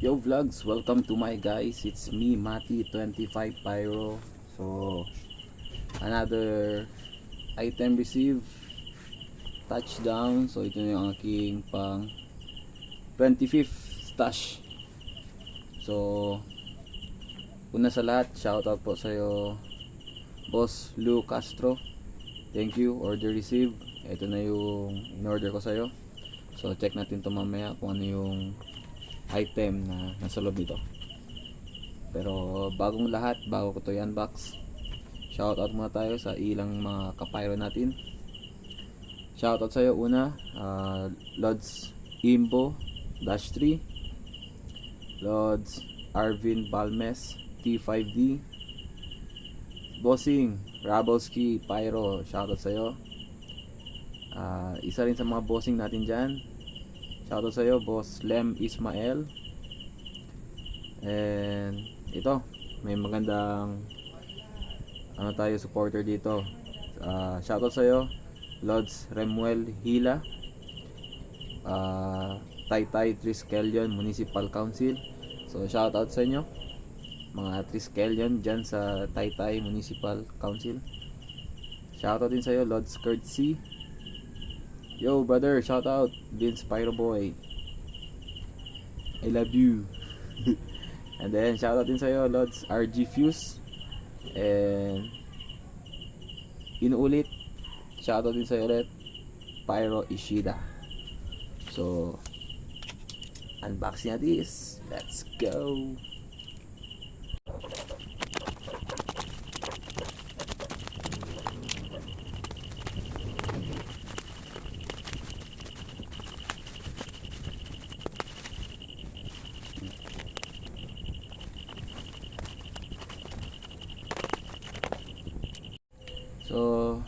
Yo vlogs, welcome to my guys. It's me, Mati 25 Pyro. So, another item received, touchdown. So, ito na yung aking pang 25th stash. So, una sa lahat, shoutout po sa'yo, Boss Lou Castro. Thank you, order received. Ito na yung in-order ko sa'yo. So, check natin to mamaya kung ano yung item na nasa loob nito. Pero bagong lahat, bago ko to i-unbox, shoutout muna tayo sa ilang mga kapyro natin. Shoutout sa'yo una, Lods Imbo Dash 3, Lods Arvin Balmes T5D, Bossing Rabolski Pyro, shoutout sa'yo. Isa rin sa mga bossing natin dyan, shoutout sa'yo Boss Lem Ismael. And ito, may magandang tayo supporter dito. Shoutout sa'yo Lods Remuel Hila, Taytay Triskelion Municipal Council. So shoutout sa inyo mga Triskelion dyan sa Taytay Municipal Council. Shoutout din sa'yo Lods Courtesy. Yo brother, shoutout Vince Pyro Boy, I love you. And then shoutout din sa'yo Lods RG Fuse. And inuulit, shoutout din sa'yo ulit Pyro Ishida. So unboxing na this, let's go. So,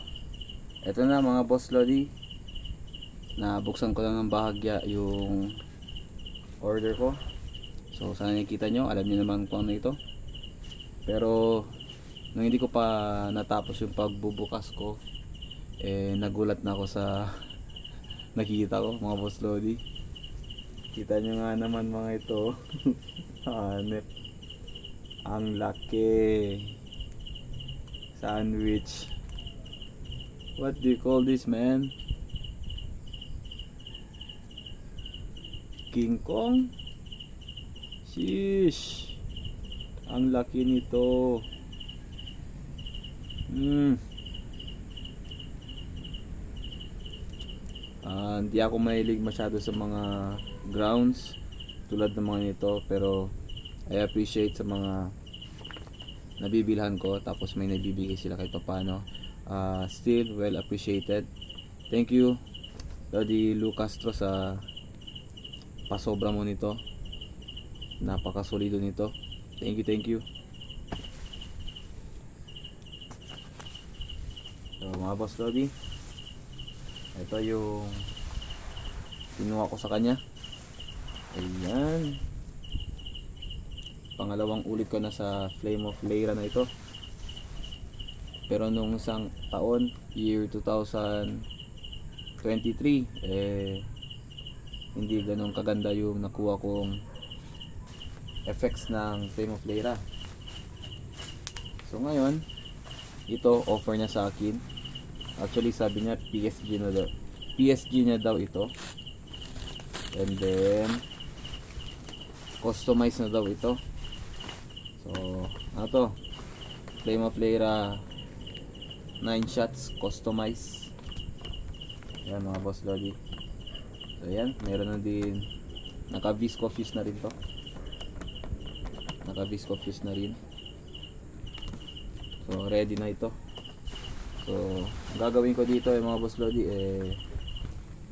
eto na mga boss lodi, nabuksan ko lang ng bahagya yung order ko. So, sana nakikita nyo, alam nyo naman kung ano ito. Pero, nung hindi ko pa natapos yung pagbubukas ko, nagulat na ako sa nakikita ko mga boss lodi. Kita nyo nga naman mga ito. Hanep. Ang laki. Sandwich. What do you call this, man? King Kong? Sheesh. Ang laki nito. Hindi ako mahilig masyado sa mga grounds tulad ng mga nito, pero I appreciate sa mga nabibilhan ko, tapos may nabibigay sila kahit paano. Still well appreciated. Thank you Lodi Lu Castro sa pasobra mo nito, napakasolido nito. Thank you. So mga boss Lodi, ito yung kinuha ko sa kanya. Ayan, pangalawang ulit ko na sa Flame of Leira na ito. Pero nung isang taon, year 2023, hindi ganun kaganda yung nakuha kong effects ng Flame of Leira. So ngayon, ito offer niya sa akin. Actually sabi niya PSG niya daw ito. And then customize na daw ito. So ano to, Flame of Leira 9 shots customize. Yan mga boss lodi. So yan, meron na din, naka visco fuse na rin to. Naka visco fuse na rin. So ready na ito. So gagawin ko dito mga boss lodi,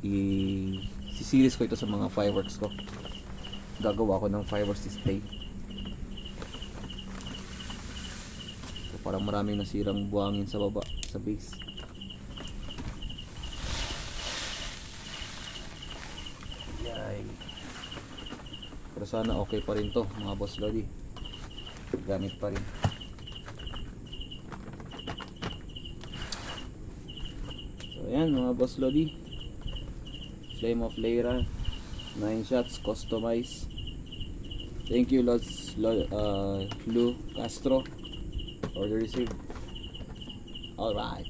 i-series ko ito sa mga fireworks ko. Gagawa ko ng fireworks display. So parang maraming nasirang buhangin sa baba, sa base. Yay. Pero sana okay pa rin to mga boss lodi, gamit pa rin. So ayan mga boss lodi, Flame of Leira 9 shots customize. Thank you, Lou Castro, order received. Alright.